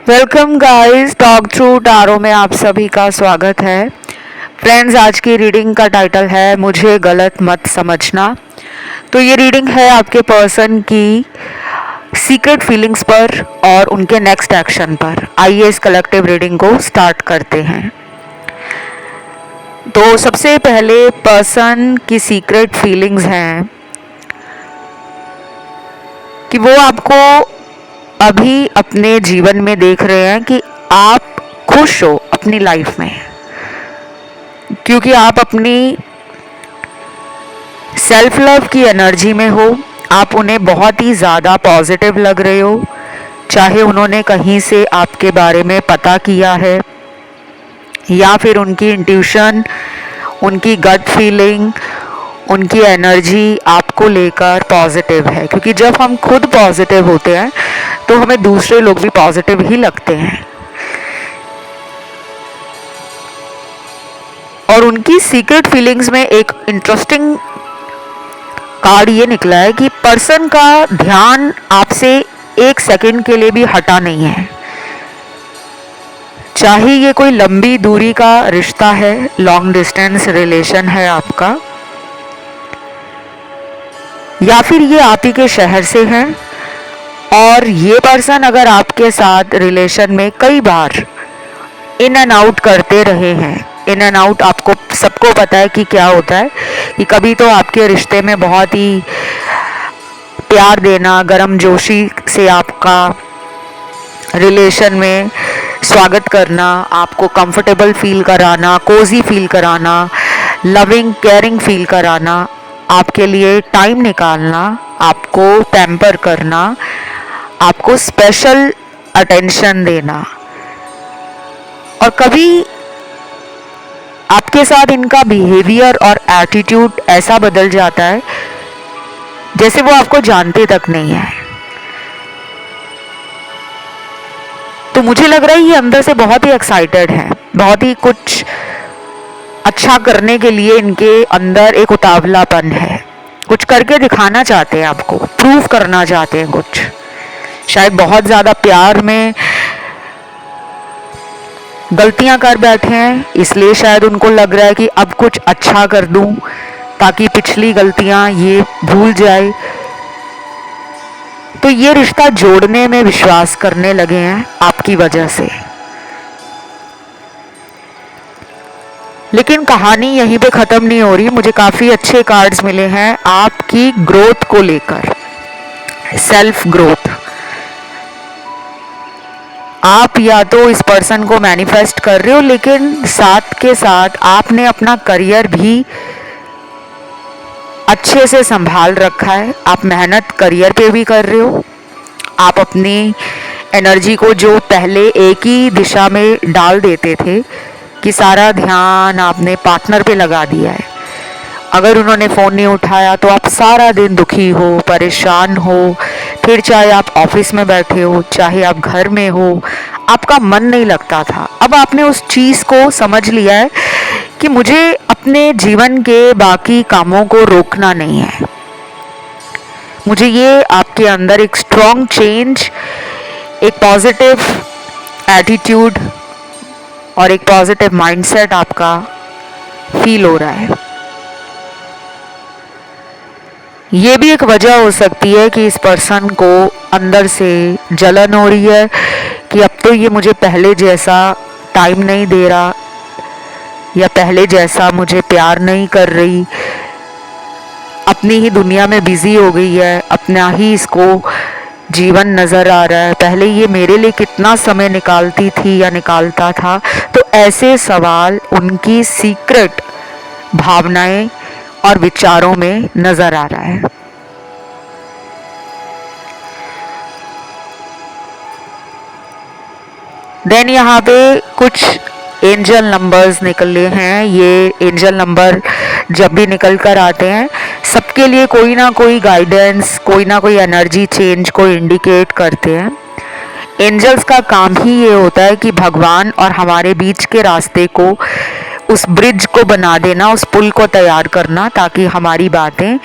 Welcome guys, talk through tarot में आप सभी का स्वागत है। फ्रेंड्स, आज की रीडिंग का टाइटल है मुझे गलत मत समझना। तो ये रीडिंग है आपके पर्सन की सीक्रेट फीलिंग्स पर और उनके नेक्स्ट एक्शन पर। आइए इस कलेक्टिव रीडिंग को स्टार्ट करते हैं। तो सबसे पहले पर्सन की सीक्रेट फीलिंग्स हैं कि वो आपको अभी अपने जीवन में देख रहे हैं कि आप खुश हो अपनी लाइफ में, क्योंकि आप अपनी सेल्फ लव की एनर्जी में हो। आप उन्हें बहुत ही ज़्यादा पॉजिटिव लग रहे हो, चाहे उन्होंने कहीं से आपके बारे में पता किया है या फिर उनकी इंट्यूशन, उनकी गट फीलिंग, उनकी एनर्जी आपको लेकर पॉजिटिव है। क्योंकि जब हम खुद पॉजिटिव होते हैं तो हमें दूसरे लोग भी पॉजिटिव ही लगते हैं। और उनकी सीक्रेट फीलिंग्स में एक इंटरेस्टिंग कार्ड ये निकला है कि पर्सन का ध्यान आपसे एक सेकंड के लिए भी हटा नहीं है। चाहे ये कोई लंबी दूरी का रिश्ता है, लॉन्ग डिस्टेंस रिलेशन है आपका, या फिर ये आप ही के शहर से हैं और ये पर्सन अगर आपके साथ रिलेशन में कई बार इन एंड आउट करते रहे हैं। इन एंड आउट आपको सबको पता है कि क्या होता है, कि कभी तो आपके रिश्ते में बहुत ही प्यार देना, गर्मजोशी से आपका रिलेशन में स्वागत करना, आपको कंफर्टेबल फील कराना, कोजी फील कराना, लविंग केयरिंग फील कराना, आपके लिए टाइम निकालना, आपको पैम्पर करना, आपको स्पेशल अटेंशन देना। और कभी आपके साथ इनका बिहेवियर और एटीट्यूड ऐसा बदल जाता है जैसे वो आपको जानते तक नहीं है। तो मुझे लग रहा है ये अंदर से बहुत ही एक्साइटेड है, बहुत ही कुछ अच्छा करने के लिए इनके अंदर एक उतावलापन है। कुछ करके दिखाना चाहते हैं, आपको प्रूव करना चाहते हैं कुछ। शायद बहुत ज़्यादा प्यार में गलतियां कर बैठे हैं, इसलिए शायद उनको लग रहा है कि अब कुछ अच्छा कर दूं ताकि पिछली गलतियां ये भूल जाए। तो ये रिश्ता जोड़ने में विश्वास करने लगे हैं आपकी वजह से। लेकिन कहानी यहीं पे ख़त्म नहीं हो रही। मुझे काफ़ी अच्छे कार्ड्स मिले हैं आपकी ग्रोथ को लेकर, सेल्फ ग्रोथ। आप या तो इस पर्सन को मैनिफेस्ट कर रहे हो, लेकिन साथ के साथ आपने अपना करियर भी अच्छे से संभाल रखा है। आप मेहनत करियर पे भी कर रहे हो। आप अपनी एनर्जी को जो पहले एक ही दिशा में डाल देते थे कि सारा ध्यान आपने पार्टनर पे लगा दिया है। अगर उन्होंने फ़ोन नहीं उठाया तो आप सारा दिन दुखी हो, परेशान हो। फिर चाहे आप ऑफिस में बैठे हो, चाहे आप घर में हो, आपका मन नहीं लगता था। अब आपने उस चीज़ को समझ लिया है कि मुझे अपने जीवन के बाकी कामों को रोकना नहीं है। मुझे ये आपके अंदर एक स्ट्रॉन्ग चेंज, एक पॉजिटिव एटीट्यूड और एक पॉजिटिव माइंडसेट आपका फील हो रहा है। ये भी एक वजह हो सकती है कि इस पर्सन को अंदर से जलन हो रही है कि अब तो ये मुझे पहले जैसा टाइम नहीं दे रहा, या पहले जैसा मुझे प्यार नहीं कर रही, अपनी ही दुनिया में बिजी हो गई है, अपना ही इसको जीवन नज़र आ रहा है। पहले ये मेरे लिए कितना समय निकालती थी या निकालता था। तो ऐसे सवाल उनकी सीक्रेट भावनाएं और विचारों में नजर आ रहा है। देन यहाँ पे कुछ एंजल नंबर्स निकले हैं। ये एंजल नंबर जब भी निकल कर आते हैं, सबके लिए कोई ना कोई गाइडेंस, कोई ना कोई एनर्जी चेंज को इंडिकेट करते हैं। एंजल्स का काम ही ये होता है कि भगवान और हमारे बीच के रास्ते को, उस ब्रिज को बना देना, उस पुल को तैयार करना, ताकि हमारी बातें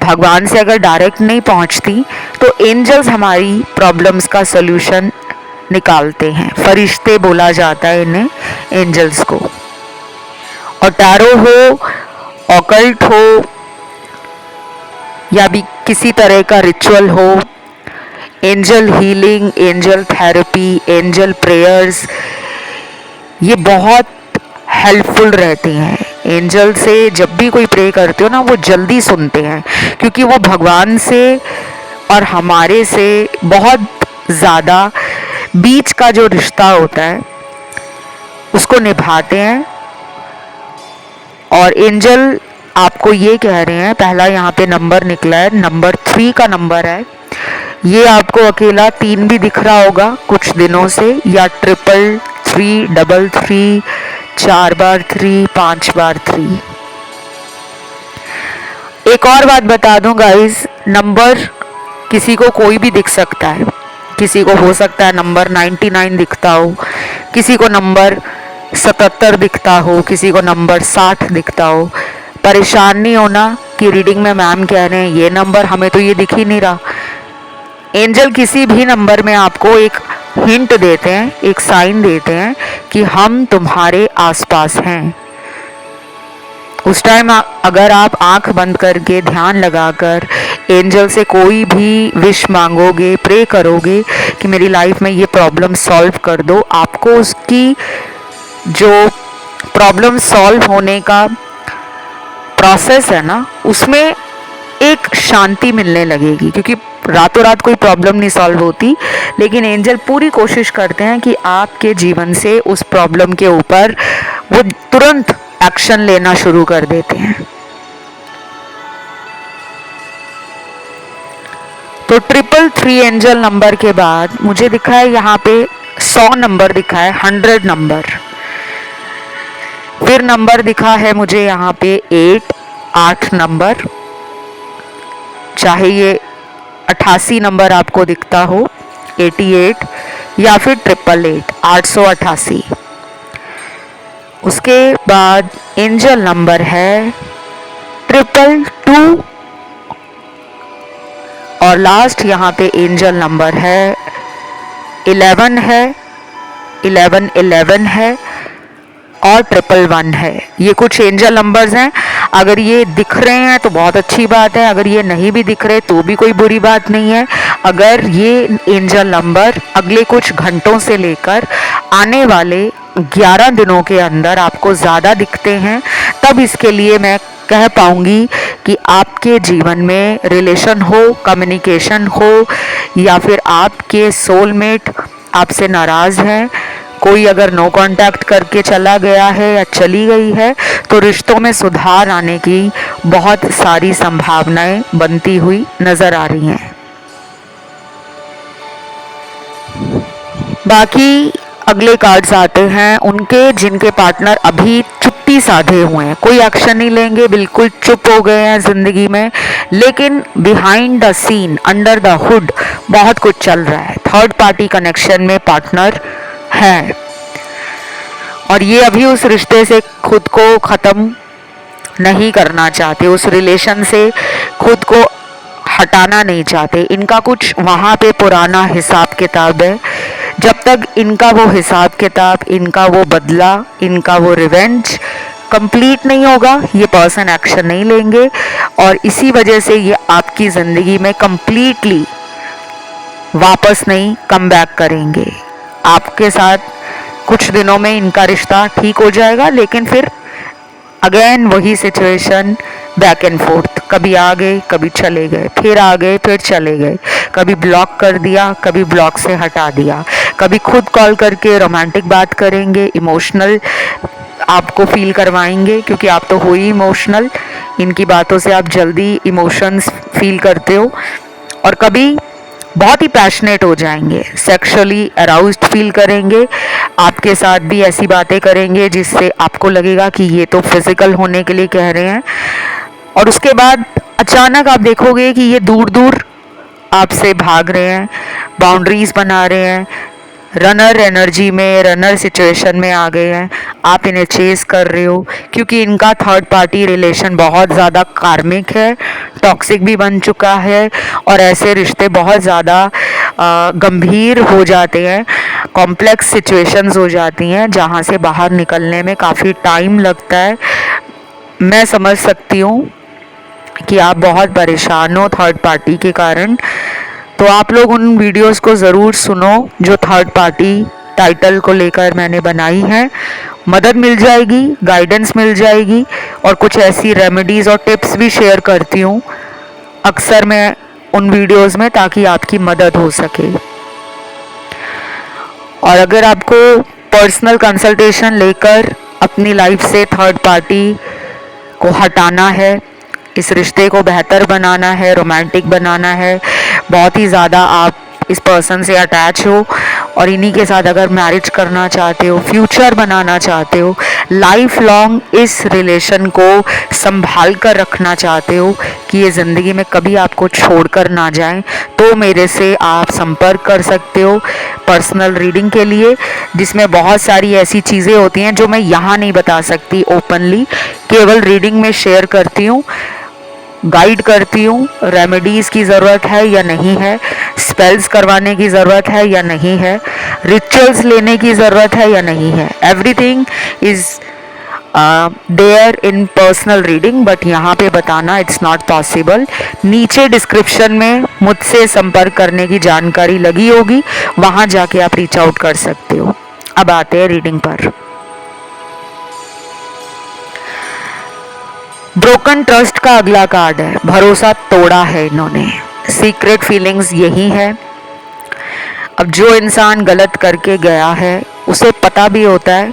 भगवान से अगर डायरेक्ट नहीं पहुंचती तो एंजल्स हमारी प्रॉब्लम्स का सलूशन निकालते हैं। फरिश्ते बोला जाता है इन्हें, एंजल्स को। और टैरो हो, ऑकल्ट हो, या भी किसी तरह का रिचुअल हो, angel healing, angel therapy, angel prayers, ये बहुत हेल्पफुल रहती हैं। एंजल से जब भी कोई प्रे करते हो ना, वो जल्दी सुनते हैं, क्योंकि वो भगवान से और हमारे से बहुत ज़्यादा बीच का जो रिश्ता होता है उसको निभाते हैं। और एंजल आपको ये कह रहे हैं, पहला यहाँ पे नंबर निकला है, नंबर 3 का नंबर है। ये आपको अकेला 3 भी दिख रहा होगा कुछ दिनों से, या 333, 33, 4 बार 3, 5 बार 3। एक और बात बता दूं गाइस, नंबर किसी को कोई भी दिख सकता है। किसी को हो सकता है नंबर 99 दिखता हो, किसी को नंबर 77 दिखता हो, किसी को नंबर 60 दिखता हो। परेशान नहीं होना कि रीडिंग में मैम कह रहे हैं ये नंबर, हमें तो ये दिख ही नहीं रहा। एंजल किसी भी नंबर में आपको एक हिंट देते हैं, एक साइन देते हैं कि हम तुम्हारे आसपास हैं। उस टाइम अगर आप आंख बंद करके ध्यान लगाकर एंजल से कोई भी विश मांगोगे, प्रे करोगे कि मेरी लाइफ में ये प्रॉब्लम सॉल्व कर दो, आपको उसकी जो प्रॉब्लम सॉल्व होने का प्रोसेस है ना, उसमें एक शांति मिलने लगेगी। क्योंकि रातों रात कोई प्रॉब्लम नहीं सॉल्व होती, लेकिन एंजल पूरी कोशिश करते हैं कि आपके जीवन से उस प्रॉब्लम के ऊपर वो तुरंत एक्शन लेना शुरू कर देते हैं। तो 333 एंजल नंबर के बाद मुझे दिखा है यहाँ पे 100 नंबर दिखा है, 100 नंबर। फिर नंबर दिखा है मुझे यहाँ पे 8 नंबर, चाहे ये 88 नंबर आपको दिखता हो, 88, या फिर 888, 888। उसके बाद एंजल नंबर है 222, और लास्ट यहाँ पे एंजल नंबर है 11 है, 1111 है, और 111 है। ये कुछ एंजल नंबर्स हैं। अगर ये दिख रहे हैं तो बहुत अच्छी बात है, अगर ये नहीं भी दिख रहे तो भी कोई बुरी बात नहीं है। अगर ये एंजल नंबर अगले कुछ घंटों से लेकर आने वाले 11 दिनों के अंदर आपको ज़्यादा दिखते हैं, तब इसके लिए मैं कह पाऊंगी कि आपके जीवन में रिलेशन हो, कम्युनिकेशन हो, या फिर आपके सोलमेट आपसे नाराज़ हैं। कोई अगर नो कांटेक्ट करके चला गया है या चली गई है, तो रिश्तों में सुधार आने की बहुत सारी संभावनाएं बनती हुई नजर आ रही हैं। बाकी अगले कार्ड्स आते हैं उनके जिनके पार्टनर अभी चुप्पी साधे हुए हैं, कोई एक्शन नहीं लेंगे, बिल्कुल चुप हो गए हैं जिंदगी में, लेकिन behind the scene, under the hood बहुत कुछ चल रहा है। थर्ड पार्टी कनेक्शन में पार्टनर है, और ये अभी उस रिश्ते से खुद को ख़त्म नहीं करना चाहते, उस रिलेशन से खुद को हटाना नहीं चाहते। इनका कुछ वहाँ पे पुराना हिसाब किताब है। जब तक इनका वो हिसाब किताब, इनका वो बदला, इनका वो रिवेंज कंप्लीट नहीं होगा, ये पर्सन एक्शन नहीं लेंगे, और इसी वजह से ये आपकी ज़िंदगी में कंप्लीटली वापस नहीं कम बैक करेंगे। आपके साथ कुछ दिनों में इनका रिश्ता ठीक हो जाएगा, लेकिन फिर अगेन वही सिचुएशन, बैक एंड फोर्थ, कभी आ गए कभी चले गए, फिर आ गए फिर चले गए, कभी ब्लॉक कर दिया कभी ब्लॉक से हटा दिया, कभी खुद कॉल करके रोमांटिक बात करेंगे, इमोशनल आपको फील करवाएंगे, क्योंकि आप तो हो ही इमोशनल, इनकी बातों से आप जल्दी इमोशंस फील करते हो, और कभी बहुत ही पैशनेट हो जाएंगे, सेक्सुअली अराउज्ड फील करेंगे, आपके साथ भी ऐसी बातें करेंगे जिससे आपको लगेगा कि ये तो फिजिकल होने के लिए कह रहे हैं, और उसके बाद अचानक आप देखोगे कि ये दूर दूर आपसे भाग रहे हैं, बाउंड्रीज बना रहे हैं, रनर एनर्जी में, रनर सिचुएशन में आ गए हैं, आप इन्हें चेस कर रहे हो क्योंकि इनका थर्ड पार्टी रिलेशन बहुत ज़्यादा कार्मिक है, टॉक्सिक भी बन चुका है और ऐसे रिश्ते बहुत ज़्यादा गंभीर हो जाते हैं, कॉम्प्लेक्स सिचुएशंस हो जाती हैं जहाँ से बाहर निकलने में काफ़ी टाइम लगता है। मैं समझ सकती हूँ कि आप बहुत परेशान हो थर्ड पार्टी के कारण, तो आप लोग उन वीडियोस को ज़रूर सुनो जो थर्ड पार्टी टाइटल को लेकर मैंने बनाई है। मदद मिल जाएगी, गाइडेंस मिल जाएगी और कुछ ऐसी रेमेडीज़ और टिप्स भी शेयर करती हूँ अक्सर मैं उन वीडियोस में, ताकि आपकी मदद हो सके। और अगर आपको पर्सनल कंसल्टेशन लेकर अपनी लाइफ से थर्ड पार्टी को हटाना है, इस रिश्ते को बेहतर बनाना है, रोमांटिक बनाना है, बहुत ही ज़्यादा आप इस पर्सन से अटैच हो और इन्हीं के साथ अगर मैरिज करना चाहते हो, फ्यूचर बनाना चाहते हो, लाइफ लॉन्ग इस रिलेशन को संभाल कर रखना चाहते हो कि ये ज़िंदगी में कभी आपको छोड़कर ना जाए, तो मेरे से आप संपर्क कर सकते हो पर्सनल रीडिंग के लिए, जिसमें बहुत सारी ऐसी चीज़ें होती हैं जो मैं यहाँ नहीं बता सकती ओपनली, केवल रीडिंग में शेयर करती हूँ, गाइड करती हूँ। रेमेडीज़ की ज़रूरत है या नहीं है, स्पेल्स करवाने की ज़रूरत है या नहीं है, रिचुअल्स लेने की ज़रूरत है या नहीं है, everything is there in personal reading, but यहाँ पे बताना इट्स नॉट पॉसिबल। नीचे डिस्क्रिप्शन में मुझसे संपर्क करने की जानकारी लगी होगी, वहाँ जाके आप रीच आउट कर सकते हो। अब आते हैं रीडिंग पर। ब्रोकन ट्रस्ट का अगला कार्ड है, भरोसा तोड़ा है इन्होंने, सीक्रेट फीलिंग्स यही है। अब जो इंसान गलत करके गया है उसे पता भी होता है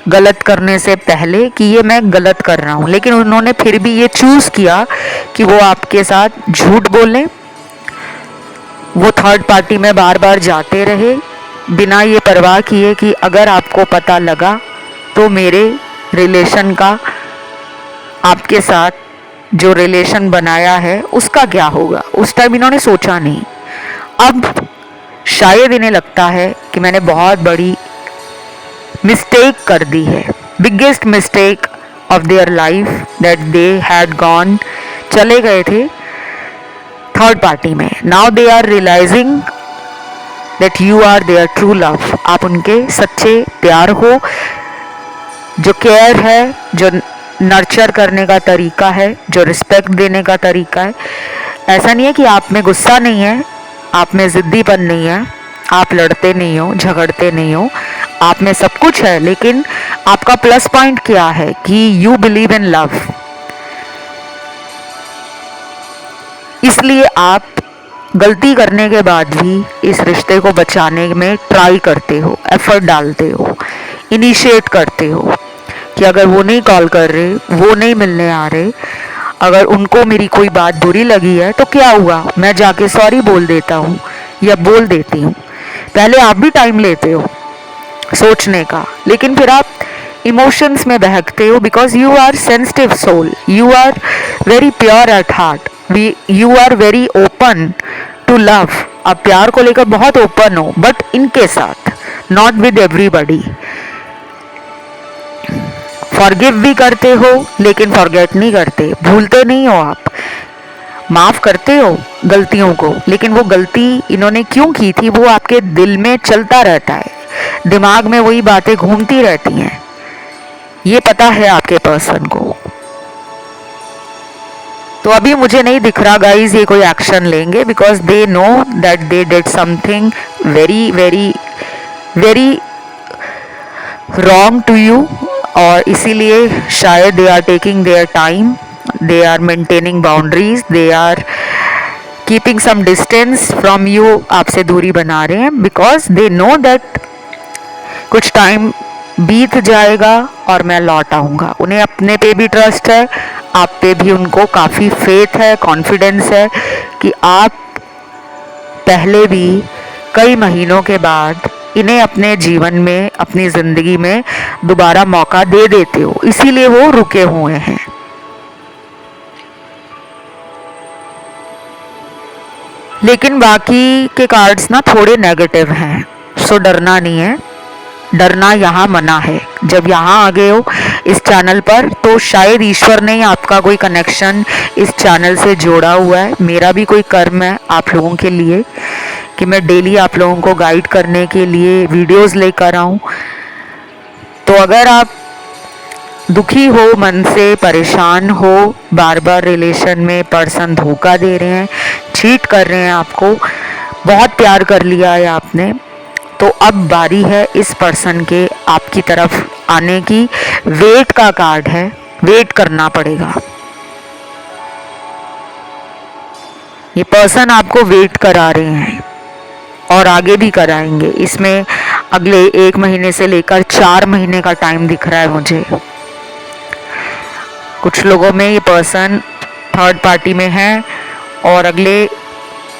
गलत करने से पहले कि ये मैं गलत कर रहा हूँ, लेकिन उन्होंने फिर भी ये चूज़ किया कि वो आपके साथ झूठ बोलें, वो थर्ड पार्टी में बार बार जाते रहे बिना ये परवाह किए कि अगर आपको पता लगा तो मेरे रिलेशन का, आपके साथ जो रिलेशन बनाया है उसका क्या होगा। उस टाइम इन्होंने सोचा नहीं। अब शायद इन्हें लगता है कि मैंने बहुत बड़ी मिस्टेक कर दी है, biggest mistake of their life that they had gone, चले गए थे थर्ड पार्टी में। Now they are realising that you are their true love, आप उनके सच्चे प्यार हो, जो केयर है, जो नर्चर करने का तरीका है, जो रिस्पेक्ट देने का तरीका है। ऐसा नहीं है कि आप में गुस्सा नहीं है, आप में ज़िद्दीपन नहीं है, आप लड़ते नहीं हो, झगड़ते नहीं हो, आप में सब कुछ है, लेकिन आपका प्लस पॉइंट क्या है कि यू बिलीव इन लव। इसलिए आप गलती करने के बाद भी इस रिश्ते को बचाने में ट्राई करते हो, एफर्ट डालते हो, इनिशिएट करते हो कि अगर वो नहीं कॉल कर रहे, वो नहीं मिलने आ रहे, अगर उनको मेरी कोई बात बुरी लगी है तो क्या हुआ, मैं जाके सॉरी बोल देता हूँ या बोल देती हूँ। पहले आप भी टाइम लेते हो सोचने का, लेकिन फिर आप इमोशंस में बहकते हो, because you are sensitive soul, you are very pure at heart, you are very open to love. आप प्यार को लेकर बहुत ओपन हो, बट इनके साथ, नॉट विद एवरीबडी। फॉरगिव भी करते हो लेकिन फॉरगेट नहीं करते, भूलते नहीं हो आप, माफ़ करते हो गलतियों को, लेकिन वो गलती इन्होंने क्यों की थी वो आपके दिल में चलता रहता है, दिमाग में वही बातें घूमती रहती हैं, ये पता है आपके पर्सन को। तो अभी मुझे नहीं दिख रहा गाइज ये कोई एक्शन लेंगे, because they know that they did something very very very wrong to you, और इसीलिए शायद they are taking their time, they are maintaining boundaries, they are keeping some distance from you, आपसे दूरी बना रहे हैं, बिकॉज दे नो दैट कुछ time बीत जाएगा और मैं लौट आऊँगा। उन्हें अपने पे भी ट्रस्ट है, आप पे भी उनको काफ़ी फेथ है, कॉन्फिडेंस है कि आप पहले भी कई महीनों के बाद इन्हें अपने जीवन में, अपनी ज़िंदगी में दोबारा मौका दे देते हो, इसीलिए वो रुके हुए हैं। लेकिन बाकी के कार्ड्स ना थोड़े नेगेटिव हैं, सो डरना नहीं है, डरना यहाँ मना है। जब यहाँ आ गए हो इस चैनल पर तो शायद ईश्वर ने आपका कोई कनेक्शन इस चैनल से जोड़ा हुआ है। मेरा भी कोई कर्म है आप लोगों के लिए कि मैं डेली आप लोगों को गाइड करने के लिए वीडियोस लेकर आऊँ। तो अगर आप दुखी हो, मन से परेशान हो, बार बार रिलेशन में पर्सन धोखा दे रहे हैं, चीट कर रहे हैं, आपको बहुत प्यार कर लिया है आपने, तो अब बारी है इस पर्सन के आपकी तरफ आने की। वेट का कार्ड है, वेट करना पड़ेगा। ये पर्सन आपको वेट करा रहे हैं और आगे भी कराएंगे। इसमें अगले 1 महीने से लेकर 4 महीने का टाइम दिख रहा है मुझे। कुछ लोगों में ये पर्सन थर्ड पार्टी में है और अगले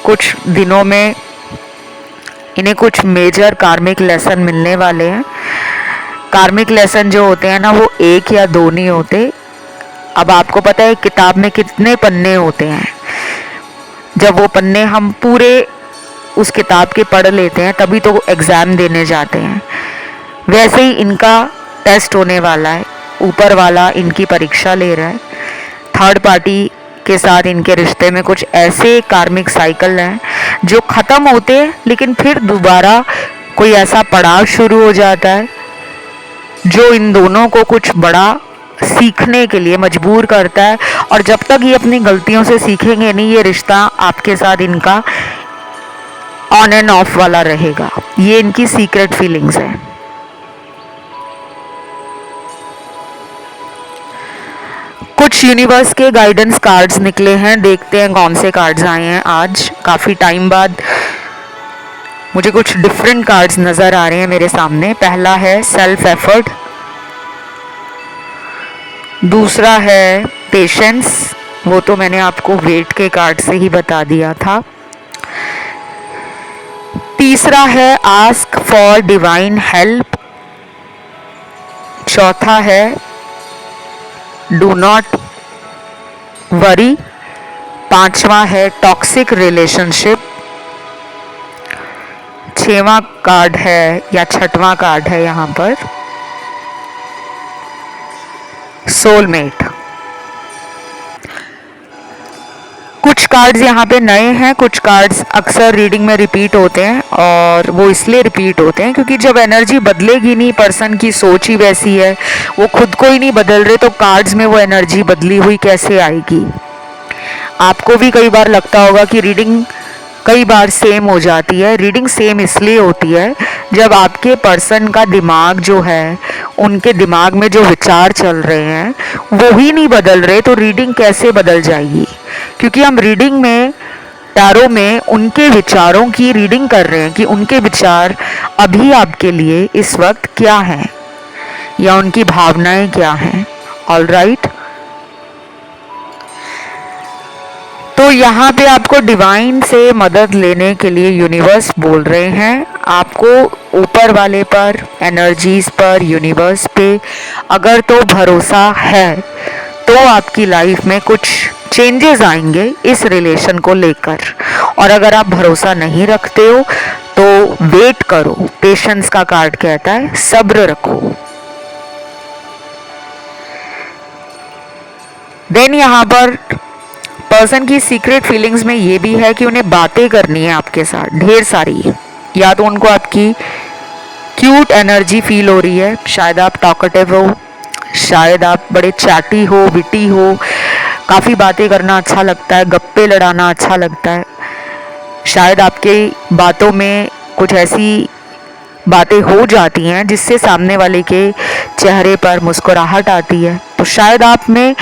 कुछ दिनों में इन्हें कुछ मेजर कार्मिक लेसन मिलने वाले हैं। कार्मिक लेसन जो होते हैं ना, वो 1 या 2 नहीं होते। अब आपको पता है किताब में कितने पन्ने होते हैं, जब वो पन्ने हम पूरे उस किताब के पढ़ लेते हैं तभी तो एग्ज़ाम देने जाते हैं। वैसे ही इनका टेस्ट होने वाला है, ऊपर वाला इनकी परीक्षा ले रहा है। थर्ड पार्टी के साथ इनके रिश्ते में कुछ ऐसे कार्मिक साइकिल हैं जो ख़त्म होते हैं, लेकिन फिर दोबारा कोई ऐसा पड़ाव शुरू हो जाता है जो इन दोनों को कुछ बड़ा सीखने के लिए मजबूर करता है। और जब तक ये अपनी गलतियों से सीखेंगे नहीं, ये रिश्ता आपके साथ इनका ऑन एंड ऑफ वाला रहेगा। ये इनकी सीक्रेट फीलिंग्स है। कुछ यूनिवर्स के गाइडेंस कार्ड्स निकले हैं, देखते हैं कौन से कार्ड्स आए हैं आज। काफ़ी टाइम बाद मुझे कुछ डिफरेंट कार्ड्स नज़र आ रहे हैं मेरे सामने। पहला है सेल्फ एफर्ट, दूसरा है पेशेंस, वो तो मैंने आपको वेट के कार्ड से ही बता दिया था। तीसरा है आस्क फॉर डिवाइन हेल्प, चौथा है डू नॉट वरी, पांचवा है टॉक्सिक रिलेशनशिप, छठवां कार्ड है या छठवां कार्ड है यहाँ पर सोलमेट। कुछ कार्ड्स यहाँ पे नए हैं, कुछ कार्ड्स अक्सर रीडिंग में रिपीट होते हैं और वो इसलिए रिपीट होते हैं क्योंकि जब एनर्जी बदलेगी नहीं, पर्सन की सोच ही वैसी है, वो खुद को ही नहीं बदल रहे, तो कार्ड्स में वो एनर्जी बदली हुई कैसे आएगी। आपको भी कई बार लगता होगा कि रीडिंग कई बार सेम हो जाती है। रीडिंग सेम इसलिए होती है जब आपके पर्सन का दिमाग जो है, उनके दिमाग में जो विचार चल रहे हैं वो ही नहीं बदल रहे, तो रीडिंग कैसे बदल जाएगी। क्योंकि हम रीडिंग में, टैरो में उनके विचारों की रीडिंग कर रहे हैं कि उनके विचार अभी आपके लिए इस वक्त क्या हैं या उनकी भावनाएं क्या हैं। ऑलराइट, तो यहाँ पे आपको डिवाइन से मदद लेने के लिए यूनिवर्स बोल रहे हैं। आपको ऊपर वाले पर, एनर्जीज पर, यूनिवर्स पे अगर तो भरोसा है तो आपकी लाइफ में कुछ चेंजेस आएंगे इस रिलेशन को लेकर। और अगर आप भरोसा नहीं रखते हो तो वेट करो। पेशेंस का कार्ड कहता है सब्र रखो। देन यहाँ पर पर्सन की सीक्रेट फीलिंग्स में ये भी है कि उन्हें बातें करनी है आपके साथ ढेर सारी। या तो उनको आपकी क्यूट एनर्जी फील हो रही है, शायद आप टॉकेटिव हो, शायद आप बड़े चैटी हो, विटी हो, काफ़ी बातें करना अच्छा लगता है, गप्पे लड़ाना अच्छा लगता है। शायद आपके बातों में कुछ ऐसी बातें हो जाती हैं जिससे सामने वाले के चेहरे पर मुस्कुराहट आती है। तो शायद आप में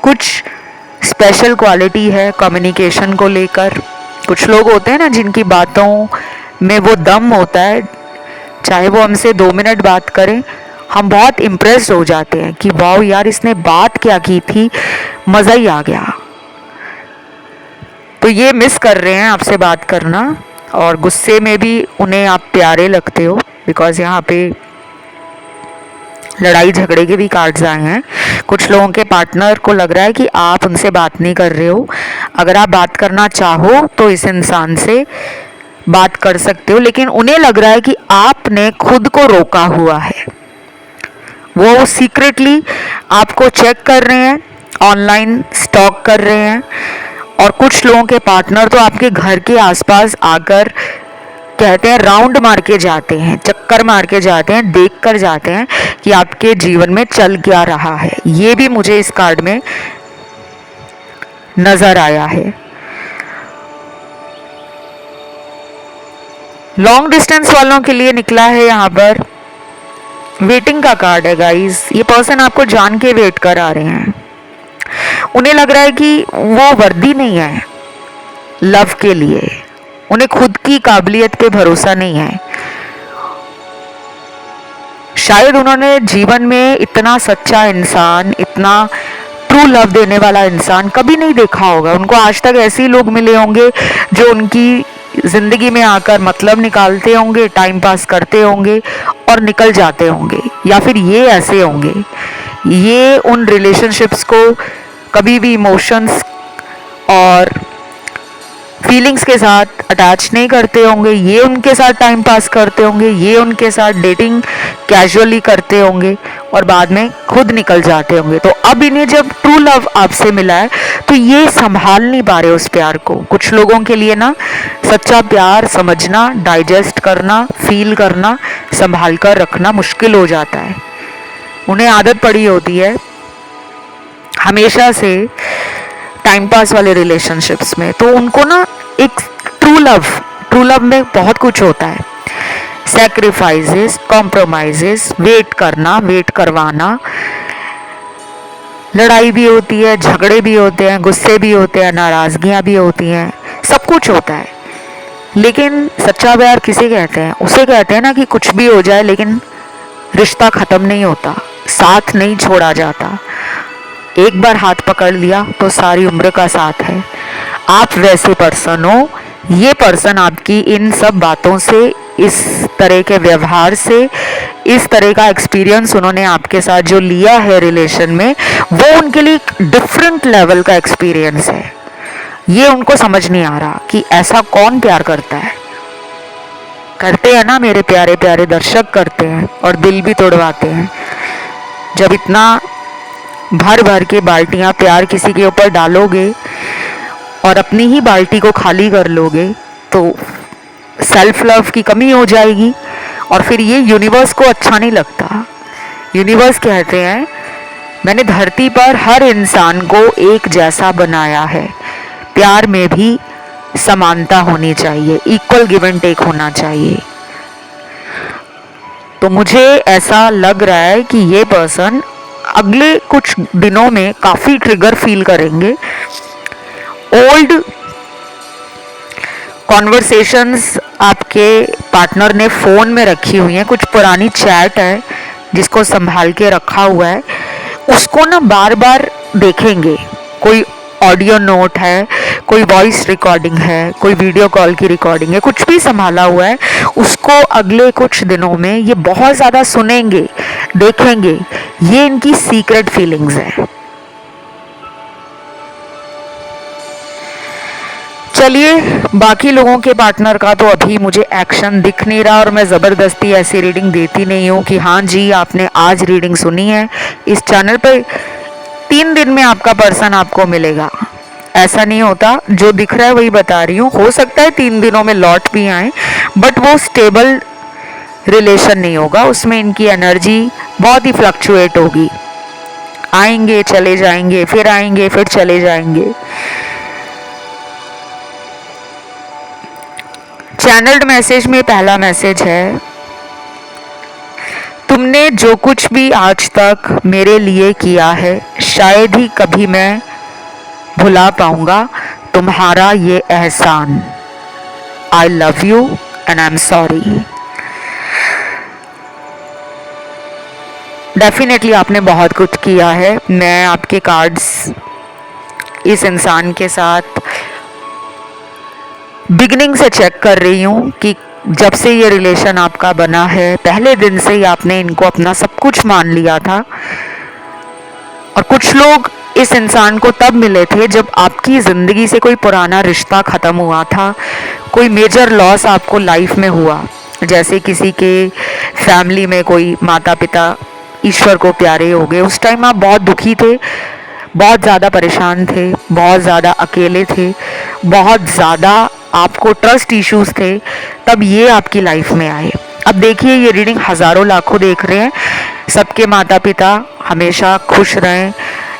कुछ स्पेशल क्वालिटी है कम्युनिकेशन को लेकर। कुछ लोग होते हैं ना जिनकी बातों में वो दम होता है, चाहे वो हमसे 2 मिनट बात करें, हम बहुत इम्प्रेस हो जाते हैं कि वाह यार इसने बात क्या की थी, मज़ा ही आ गया। तो ये मिस कर रहे हैं आपसे बात करना, और गुस्से में भी उन्हें आप प्यारे लगते हो, बिकॉज यहाँ पे लड़ाई झगड़े के भी कार्ड्स आए हैं। कुछ लोगों के पार्टनर को लग रहा है कि आप उनसे बात नहीं कर रहे हो। अगर आप बात करना चाहो तो इस इंसान से बात कर सकते हो, लेकिन उन्हें लग रहा है कि आपने खुद को रोका हुआ है। वो सीक्रेटली आपको चेक कर रहे हैं, ऑनलाइन स्टॉक कर रहे हैं, और कुछ लोगों के पार्टनर तो आपके घर के आसपास आकर कहते हैं, राउंड मार के जाते हैं, चक्कर मार के जाते हैं, देख कर जाते हैं कि आपके जीवन में चल क्या रहा है। ये भी मुझे इस कार्ड में नजर आया है। लॉन्ग डिस्टेंस वालों के लिए निकला है यहाँ पर वेटिंग का कार्ड है गाइस। ये पर्सन आपको जान के वेट कर आ रहे हैं। उन्हें लग रहा है कि वो वर्दी नहीं है लव के लिए, उन्हें खुद की काबिलियत पे भरोसा नहीं है। शायद उन्होंने जीवन में इतना सच्चा इंसान, इतना ट्रू लव देने वाला इंसान कभी नहीं देखा होगा। उनको आज तक ऐसे ही लोग मिले होंगे जो उनकी जिंदगी में आकर मतलब निकालते होंगे, टाइम पास करते होंगे और निकल जाते होंगे, या फिर ये ऐसे होंगे, ये उन रिलेशनशिप्स को कभी भी इमोशंस और फीलिंग्स के साथ अटैच नहीं करते होंगे, ये उनके साथ टाइम पास करते होंगे, ये उनके साथ डेटिंग कैजुअली करते होंगे और बाद में खुद निकल जाते होंगे। तो अब इन्हें जब ट्रू लव आपसे मिला है तो ये संभाल नहीं पा रहे उस प्यार को। कुछ लोगों के लिए ना सच्चा प्यार समझना, डाइजेस्ट करना, फील करना, संभाल कर रखना मुश्किल हो जाता है। उन्हें आदत पड़ी होती है हमेशा से टाइम पास वाले रिलेशनशिप्स में, तो उनको ना एक ट्रू लव में बहुत कुछ होता है। सैक्रिफाइसेस, कॉम्प्रोमाइजेस, वेट करना, वेट करवाना, लड़ाई भी होती है, झगड़े भी होते हैं, गुस्से भी होते हैं, नाराजगियां भी होती हैं, सब कुछ होता है। लेकिन सच्चा प्यार किसे कहते हैं? उसे कहते हैं ना कि कुछ भी हो जाए लेकिन रिश्ता खत्म नहीं होता, साथ नहीं छोड़ा जाता। एक बार हाथ पकड़ लिया तो सारी उम्र का साथ है। आप वैसे पर्सन हो। ये पर्सन आपकी इन सब बातों से, इस तरह के व्यवहार से, इस तरह का एक्सपीरियंस उन्होंने आपके साथ जो लिया है रिलेशन में, वो उनके लिए डिफरेंट लेवल का एक्सपीरियंस है। ये उनको समझ नहीं आ रहा कि ऐसा कौन प्यार करता है। करते हैं ना मेरे प्यारे प्यारे दर्शक, करते हैं और दिल भी तोड़वाते हैं। जब इतना भर भर के बाल्टियां प्यार किसी के ऊपर डालोगे और अपनी ही बाल्टी को खाली कर लोगे तो सेल्फ लव की कमी हो जाएगी और फिर ये यूनिवर्स को अच्छा नहीं लगता। यूनिवर्स कहते हैं मैंने धरती पर हर इंसान को एक जैसा बनाया है, प्यार में भी समानता होनी चाहिए, इक्वल गिव एंड टेक होना चाहिए। तो मुझे ऐसा लग रहा है कि ये पर्सन अगले कुछ दिनों में काफ़ी ट्रिगर फील करेंगे। ओल्ड कॉन्वर्सेशंस आपके पार्टनर ने फ़ोन में रखी हुई हैं, कुछ पुरानी चैट है जिसको संभाल के रखा हुआ है, उसको ना बार बार देखेंगे। कोई ऑडियो नोट है, कोई वॉइस रिकॉर्डिंग है, कोई वीडियो कॉल की रिकॉर्डिंग है, कुछ भी संभाला हुआ है, उसको अगले कुछ दिनों में ये बहुत ज़्यादा सुनेंगे, देखेंगे। ये इनकी सीक्रेट फीलिंग्स है। चलिए, बाकी लोगों के पार्टनर का तो अभी मुझे एक्शन दिख नहीं रहा और मैं ज़बरदस्ती ऐसी रीडिंग देती नहीं हूँ कि हाँ जी आपने आज रीडिंग सुनी है। इस चैनल पर 3 दिन में आपका पर्सन आपको मिलेगा, ऐसा नहीं होता। जो दिख रहा है वही बता रही हूँ। हो सकता है 3 दिनों में लौट भी आए, बट वो स्टेबल रिलेशन नहीं होगा, उसमें इनकी एनर्जी बहुत ही फ्लक्चुएट होगी। आएंगे चले जाएंगे, फिर आएंगे फिर चले जाएंगे। चैनल्ड मैसेज में पहला मैसेज है, तुमने जो कुछ भी आज तक मेरे लिए किया है शायद ही कभी मैं भुला पाऊंगा तुम्हारा ये एहसान। I love you and I am sorry. Definitely आपने बहुत कुछ किया है। मैं आपके कार्ड्स इस इंसान के साथ बिगिनिंग से चेक कर रही हूँ कि जब से ये रिलेशन आपका बना है, पहले दिन से ही आपने इनको अपना सब कुछ मान लिया था। और कुछ लोग इस इंसान को तब मिले थे जब आपकी ज़िंदगी से कोई पुराना रिश्ता ख़त्म हुआ था, कोई मेजर लॉस आपको लाइफ में हुआ, जैसे किसी के फैमिली में कोई माता पिता ईश्वर को प्यारे हो गए। उस टाइम आप बहुत दुखी थे, बहुत ज़्यादा परेशान थे, बहुत ज़्यादा अकेले थे, बहुत ज़्यादा आपको ट्रस्ट इश्यूज थे, तब ये आपकी लाइफ में आए। अब देखिए, ये रीडिंग हज़ारों लाखों देख रहे हैं, सबके माता पिता हमेशा खुश रहें,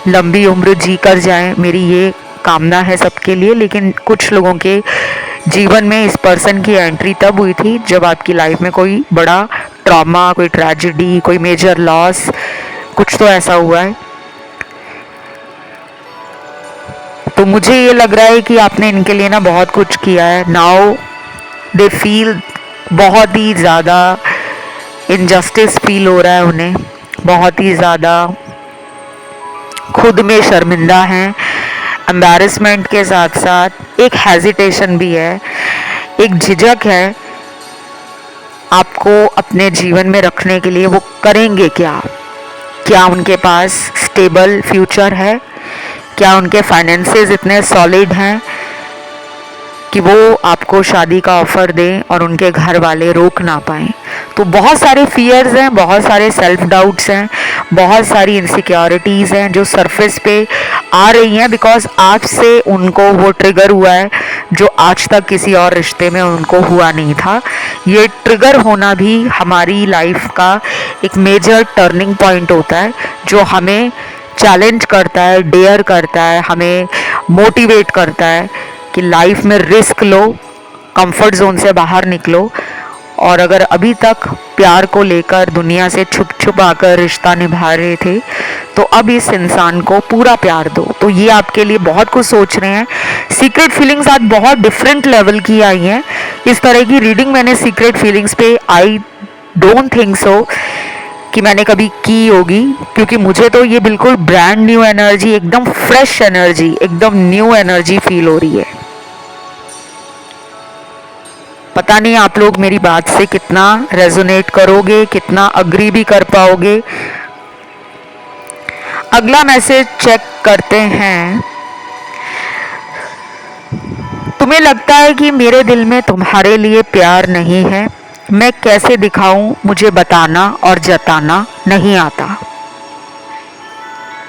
लंबी उम्र जी कर जाएं, मेरी ये कामना है सबके लिए। लेकिन कुछ लोगों के जीवन में इस पर्सन की एंट्री तब हुई थी जब आपकी लाइफ में कोई बड़ा ट्रॉमा, कोई ट्रेजिडी, कोई मेजर लॉस, कुछ तो ऐसा हुआ है। तो मुझे ये लग रहा है कि आपने इनके लिए ना बहुत कुछ किया है। नाउ दे फील, बहुत ही ज़्यादा इनजस्टिस फील हो रहा है उन्हें, बहुत ही ज़्यादा खुद में शर्मिंदा हैं। एम्बैरेसमेंट के साथ साथ एक हेजिटेशन भी है, एक झिझक है आपको अपने जीवन में रखने के लिए। वो करेंगे क्या? क्या उनके पास स्टेबल फ्यूचर है? क्या उनके फाइनेंसेस इतने सॉलिड हैं कि वो आपको शादी का ऑफ़र दें और उनके घर वाले रोक ना पाएँ? तो बहुत सारे फियर्स हैं, बहुत सारे सेल्फ डाउट्स हैं, बहुत सारी इनसिक्योरिटीज़ हैं जो सरफेस पे आ रही हैं, बिकॉज आज से उनको वो ट्रिगर हुआ है जो आज तक किसी और रिश्ते में उनको हुआ नहीं था। ये ट्रिगर होना भी हमारी लाइफ का एक मेजर टर्निंग पॉइंट होता है जो हमें चैलेंज करता है, डेयर करता है, हमें मोटिवेट करता है कि लाइफ में रिस्क लो, कंफर्ट जोन से बाहर निकलो। और अगर अभी तक प्यार को लेकर दुनिया से छुप छुप आकर रिश्ता निभा रहे थे, तो अब इस इंसान को पूरा प्यार दो। तो ये आपके लिए बहुत कुछ सोच रहे हैं। सीक्रेट फीलिंग्स आज बहुत डिफरेंट लेवल की आई हैं। इस तरह की रीडिंग मैंने सीक्रेट फीलिंग्स पे आई डोंट थिंक सो कि मैंने कभी की होगी, क्योंकि मुझे तो ये बिल्कुल ब्रांड न्यू एनर्जी, एकदम फ्रेश एनर्जी, एकदम न्यू एनर्जी फील हो रही है। पता नहीं आप लोग मेरी बात से कितना रेजोनेट करोगे, कितना अग्री भी कर पाओगे। अगला मैसेज चेक करते हैं। तुम्हें लगता है कि मेरे दिल में तुम्हारे लिए प्यार नहीं है, मैं कैसे दिखाऊं, मुझे बताना और जताना नहीं आता।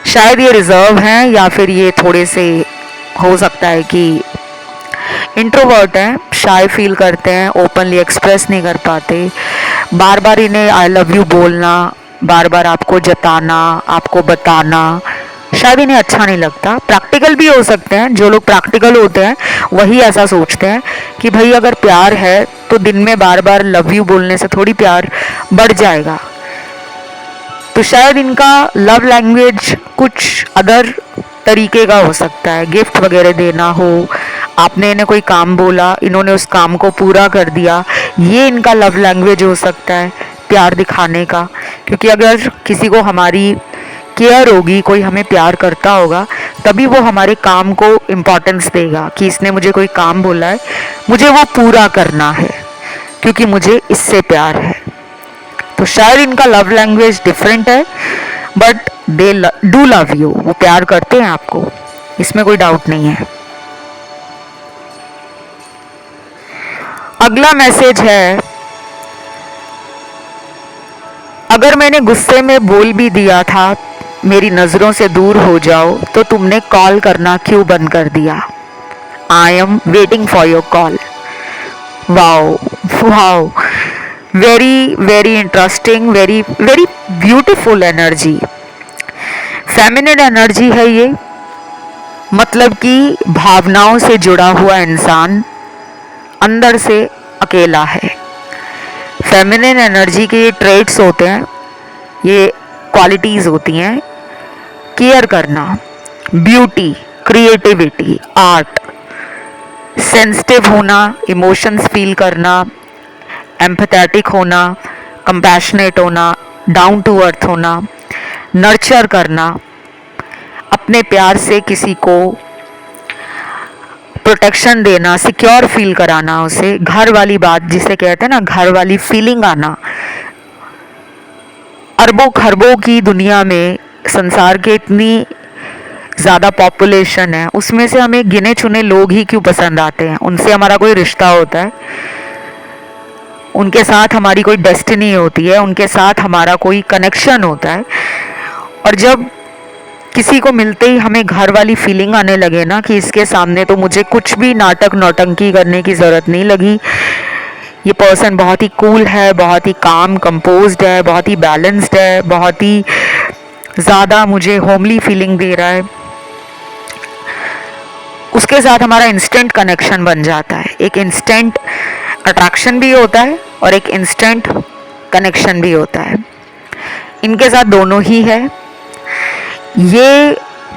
शायद ये रिजर्व हैं, या फिर ये थोड़े से हो सकता है कि इंट्रोवर्ट हैं, शाय फील करते हैं, ओपनली एक्सप्रेस नहीं कर पाते। बार बार इन्हें आई लव यू बोलना, बार बार आपको जताना, आपको बताना शायद इन्हें अच्छा नहीं लगता। प्रैक्टिकल भी हो सकते हैं, जो लोग प्रैक्टिकल होते हैं वही ऐसा सोचते हैं कि भाई अगर प्यार है तो दिन में बार बार लव यू बोलने से थोड़ी प्यार बढ़ जाएगा। तो शायद इनका लव लैंग्वेज कुछ अदर तरीके का हो सकता है, गिफ्ट वगैरह देना हो, आपने इन्हें कोई काम बोला, इन्होंने उस काम को पूरा कर दिया, ये इनका लव लैंग्वेज हो सकता है प्यार दिखाने का। क्योंकि अगर किसी को हमारी केयर होगी, कोई हमें प्यार करता होगा, तभी वो हमारे काम को इम्पोर्टेंस देगा कि इसने मुझे कोई काम बोला है, मुझे वो पूरा करना है क्योंकि मुझे इससे प्यार है। तो शायद इनका लव लैंग्वेज डिफरेंट है, but they do love you, वो प्यार करते हैं आपको, इसमें कोई डाउट नहीं है। अगला मैसेज है, अगर मैंने गुस्से में बोल भी दिया था मेरी नज़रों से दूर हो जाओ, तो तुमने कॉल करना क्यों बंद कर दिया? I am waiting for your call. Wow wow, very very interesting, very very beautiful energy, feminine energy है ये। मतलब कि भावनाओं से जुड़ा हुआ इंसान अंदर से अकेला है। फेमिनिन एनर्जी के ये ट्रेट्स होते हैं, ये क्वालिटीज़ होती हैं, केयर करना, ब्यूटी, क्रिएटिविटी, आर्ट, सेंसिटिव होना, इमोशंस फील करना, एम्पैथेटिक होना, कंपैशनेट होना, डाउन टू अर्थ होना, नर्चर करना, अपने प्यार से किसी को प्रोटेक्शन देना, सिक्योर फील कराना, उसे घर वाली बात जिसे कहते हैं ना, घर वाली फीलिंग आना। अरबों खरबों की दुनिया में, संसार के इतनी ज़्यादा पॉपुलेशन है, उसमें से हमें गिने चुने लोग ही क्यों पसंद आते हैं? उनसे हमारा कोई रिश्ता होता है, उनके साथ हमारी कोई डेस्टिनी होती है, उनके साथ हमारा कोई कनेक्शन होता है। और जब किसी को मिलते ही हमें घर वाली फीलिंग आने लगे ना कि इसके सामने तो मुझे कुछ भी नाटक नौटंकी करने की ज़रूरत नहीं लगी, ये पर्सन बहुत ही कूल है, बहुत ही काम कंपोज्ड है, बहुत ही बैलेंस्ड है, बहुत ही ज़्यादा मुझे होमली फीलिंग दे रहा है, उसके साथ हमारा इंस्टेंट कनेक्शन बन जाता है। एक इंस्टेंट अट्रैक्शन भी होता है और एक इंस्टेंट कनेक्शन भी होता है। इनके साथ दोनों ही है। ये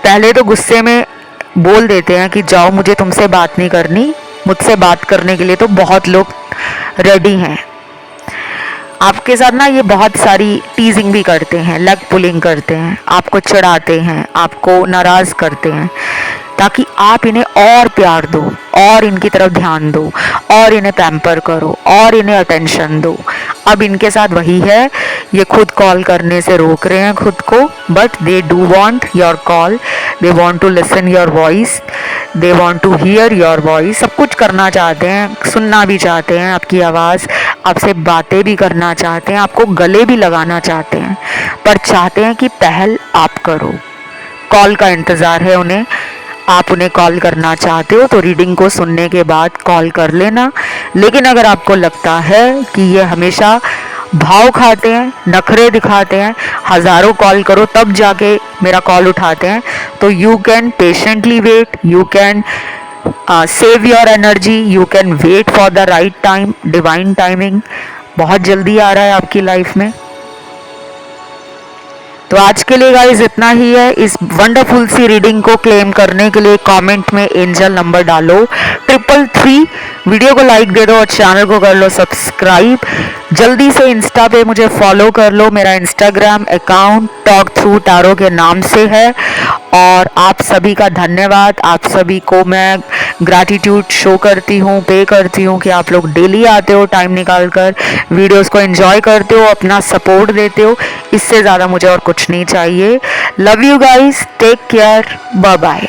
पहले तो गुस्से में बोल देते हैं कि जाओ, मुझे तुमसे बात नहीं करनी, मुझसे बात करने के लिए तो बहुत लोग रेडी हैं। आपके साथ ना ये बहुत सारी टीजिंग भी करते हैं, लेग पुलिंग करते हैं, आपको चिढ़ाते हैं, आपको नाराज़ करते हैं, ताकि आप इन्हें और प्यार दो और इनकी तरफ ध्यान दो और इन्हें पैम्पर करो और इन्हें अटेंशन दो। अब इनके साथ वही है, ये खुद कॉल करने से रोक रहे हैं खुद को, but they do want your call, they want to listen your voice, they want to hear your voice. सब कुछ करना चाहते हैं, सुनना भी चाहते हैं आपकी आवाज़, आपसे बातें भी करना चाहते हैं, आपको गले भी लगाना चाहते हैं, पर चाहते हैं कि पहल आप करो। कॉल का इंतज़ार है उन्हें। आप उन्हें कॉल करना चाहते हो तो रीडिंग को सुनने के बाद कॉल कर लेना। लेकिन अगर आपको लगता है कि ये हमेशा भाव खाते हैं, नखरे दिखाते हैं, हज़ारों कॉल करो तब जाके मेरा कॉल उठाते हैं, तो you can patiently wait, you can save your energy, you can wait for the right time, divine timing बहुत जल्दी आ रहा है आपकी लाइफ में। तो आज के लिए गाइस इतना ही है। इस वंडरफुल सी रीडिंग को क्लेम करने के लिए कमेंट में एंजल नंबर डालो 333, वीडियो को लाइक दे दो और चैनल को कर लो सब्सक्राइब। जल्दी से इंस्टा पे मुझे फॉलो कर लो, मेरा Instagram account talk through tarot के नाम से है। और आप सभी का धन्यवाद, आप सभी को मैं ग्रैटिट्यूड शो करती हूँ, पे करती हूँ कि आप लोग डेली आते हो टाइम निकाल कर, वीडियोज़ को एंजॉय करते हो, अपना सपोर्ट देते हो। इससे ज़्यादा मुझे और कुछ नहीं चाहिए। Love you guys, take care, bye bye.